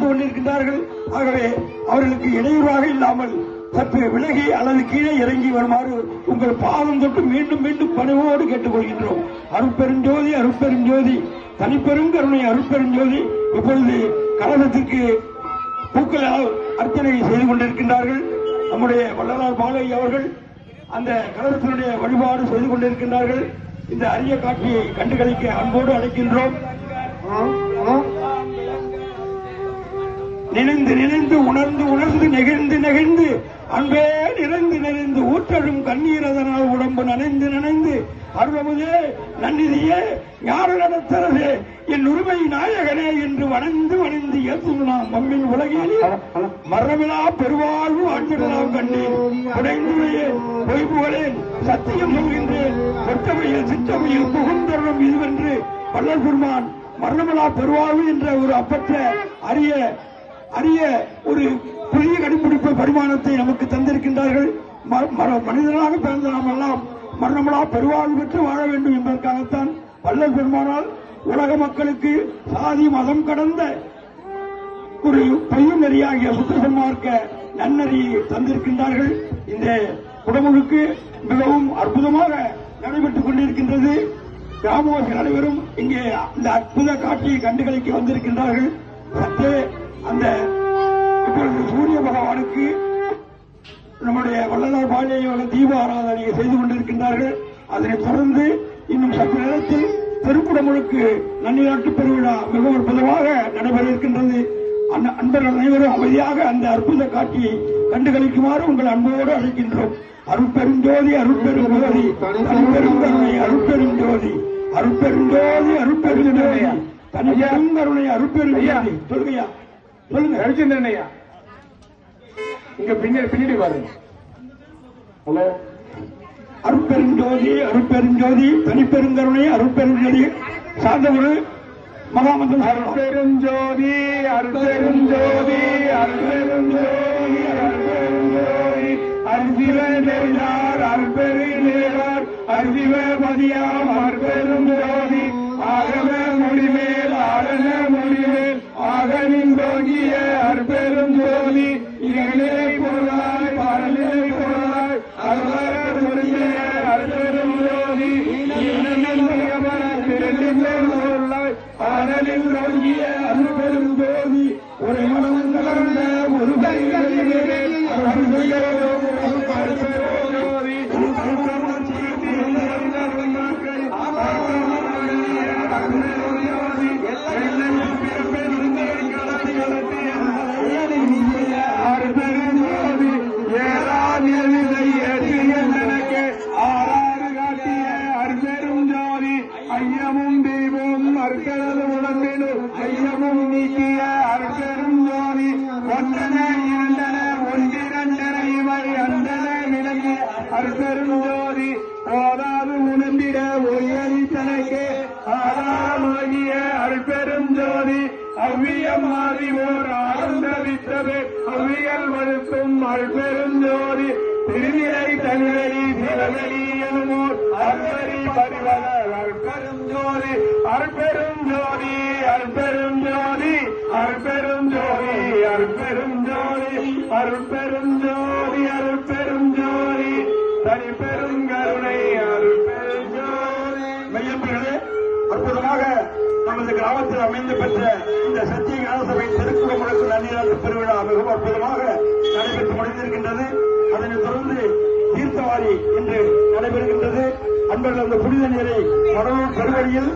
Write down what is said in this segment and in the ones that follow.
வந்து கொண்டிருக்கின்றார்கள். ஆகவே அவர்களுக்கு இடையூறாக இல்லாமல் சற்று விலகி அல்லது கீழே இறங்கி வருமாறு உங்கள் பாதம் தொட்டு மீண்டும் மீண்டும் பணிவோடு கேட்டுக்கொள்கின்றோம். அருட்பெருஞ்சோதி அருட்பெருஞ்சோதி தனிப்பெரும் கருணை அருட்பெருஞ்சோதி. இப்பொழுது கலசத்திற்கு பூக்களால் அர்ச்சனை செய்து கொண்டிருக்கின்றார்கள். நம்முடைய வள்ளலார் பாலை அவர்கள் அந்த கலசத்தினுடைய வழிபாடு செய்து கொண்டிருக்கின்றார்கள். இந்த அரிய காட்சியை கண்டுகளிக்க அன்போடு அழைக்கின்றோம். நினைந்து நினைந்து உணர்ந்து உணர்ந்து நெகிழ்ந்து நெகிழ்ந்து அன்பே நிறைந்து நிறைந்து ஊற்றழும் கண்ணீர் அதனால் உடம்பு நனைந்து நனைந்து அருளமுதே நன்னிதியே ஞான நடத்தரசே என் உரிமை நாயகனே என்று வணந்து வணந்து ஏற்றும் நாம் மண்ணின் உலகில் மரணமிலா பெருவாழ்வு ஆற்றிடலாம் கண்டேன் உடைந்துடைய பொய்ப்புகளேன் சத்தியம் சொல்கின்றேன் ஒற்றமையில் சிற்றமையில் புகுந்தருளும் இதுவென்று வள்ளல் பெருமான் மரணமிலா பெருவாழ்வு என்ற ஒரு அப்பற்ற அரிய ஒரு புதிய கண்டுபிடிப்பு பரிமாணத்தை நமக்கு தந்திருக்கின்றார்கள். மனிதனாக பிறந்த நாம் எல்லாம் மரணமிலா பெருவாழ்வு பெற்று வாழ வேண்டும் என்பதற்காகத்தான் வள்ளல் பெருமானால் உலக மக்களுக்கு சாதி மதம் கடந்த ஒரு பொய்யும் நெறியாகிய சுத்தசன்மார்க்க நன்னறியை தந்திருக்கின்றார்கள். இந்த குடமுழுக்கு மிகவும் அற்புதமாக நடைபெற்றுக் கொண்டிருக்கின்றது. கிராமவாசிகள் அனைவரும் இங்கே இந்த அற்புத காட்சியை கண்டுகளிக்க வந்திருக்கின்றார்கள். சற்றே அந்த இப்பொழுது சூரிய பகவானுக்கு நம்முடைய வள்ளலார் பாலியை தீப ஆராதனையை செய்து கொண்டிருக்கின்றார்கள். அதனைத் தொடர்ந்து இன்னும் சற்று நேரத்தில் திருக்குடமுழுக்கு நன்னிராட்டு பெருவிழா மிகவும் அற்புதமாக நடைபெற இருக்கின்றது. அன்பர்கள் அனைவரும் அமைதியாக அந்த அற்புத காட்சியை கண்டுகளிக்குமாறு உங்கள் அன்போடு அழைக்கின்றோம். அருட்பெருஞ்சோதி அருட்பெருஞ்சோதி தனிப்பெருங்கருணை அருட்பெருஞ்சோதி அருட்பெருஞ்சோதி அருட்பெருஞ்சோதி தனிப்பெருங்கருணை அருட்பெருஞ்சோதி. சொல்லுங்கய்யா, சொல்லுங்க. ரவிச்சந்திரன் ஐயா இங்க பின்னாடி பாருங்க. ஹலோ. அருட்பெருஞ்சோதி அருட்பெருஞ்சோதி தனிப்பெருங்கருணை அருட்பெருஞ்சோதி சார்ந்த ஒரு மகாமந்திரம். அருட்பெருஞ்சோதி அருட்பெருஞ்சோதி அருட்பெருஞ்சோதி அருட்பெருஞ்சோதி அருள்சிவ நெறியார் அருட்பெரு நேரார் அருள்சிவ பதியாம் அருட்பெருஞ்சோதி ஆகவ மொழிமேல் ஆரண மொழிமேல் ஆகனின் தோங்கிய அருட்பெருஞ்சோதி இகழே பொருளாய் பாரலே பொருளாய் அருளார் மொழிய அருட்பெருஞ்சோதி பொருளாய் ஆனலில் தோங்கிய அருட்பெருஞ்சோதி ஒரு மனம் கலந்த ஒரு ஐயமும் தெய்வம் அருக்கடல் உடம்பினும் ஐயமும் நீக்கிய அருட்பெருஞ்சோதி ஒன்றன இரண்டன ஒன்றிரண்டன இவை அண்டன விளங்கிய அருட்பெருஞ்சோதி போதாது உணர்ந்திட ஒய்யறி தனக்கே ஆதாரமாகிய அருட்பெருஞ்சோதி அவ்வியம் ஆதிவோர் ஆனந்த வித்தவே அவ்வியல் வழுத்தும் அருட்பெருஞ்சோதி திருநிலை தனிவெளி சிவவெளி எனுமோர் அற்பரி பரிவலர் அற்பெருஞ்சோதி அற்பெருஞ்சோதி அற்பெருஞ்சோதி அற்பெருஞ்சோதி அற்பெருஞ்சோதி அற்பெருஞ்சோதி அற்பெருஞ்சோதி தனிப்பெருங்கருணை அற்பெருஞ்சோதி. மையப்பர்களே, அற்புதமாக நமது கிராமத்தில் அமைந்து பெற்ற இந்த சத்திய ஞானசபை திருக்குடமுழுக்கு நன்னீராட்டு பெருவிழா மிகவும் அற்புதமாக நடைபெற்று முடிந்திருக்கின்றது. அதனைத் தொடர்ந்து தீர்த்தவாரி இன்று நடைபெறுகின்றது. அன்பர்கள் அந்த புனித நீரை கடவுள் கருவழியில்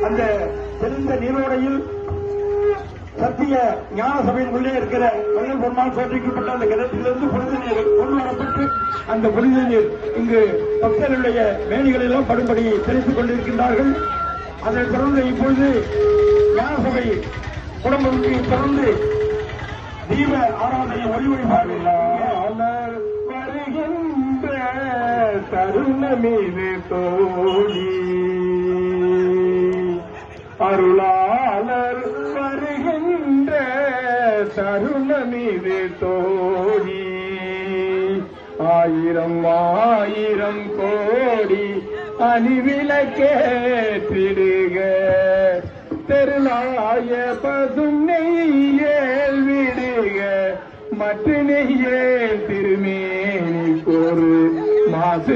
அந்த தெளிந்த நீரோடையில் சத்திய ஞான சபையின் உள்ளே இருக்கிற வள்ளல் பெருமாள் தோற்றுவிக்கப்பட்ட அந்த கிணற்றிலிருந்து புனித நீர் கொண்டு வரப்பட்டு அந்த புனித நீர் இங்கு பக்தர்களுடைய மேனிகளெல்லாம் படும்படி தெளித்துக் கொண்டிருக்கின்றார்கள். அதனைத் தொடர்ந்து இப்பொழுது ஞான சபை குடும்பத்துக்கு தொடர்ந்து தீப ஆராதனை ஒளி வழிபாடு வருகின்ற தருணமீது தோழி அருளாளர் வருகின்ற தருணமீது தோழி ஆயிரம் ஆயிரம் கோடி அணிவிளக்கேற்றிடுக தெருளாய பசும் நெய்யேல் மற்ற நெய்யே திருமேனிக்கொரு மாசு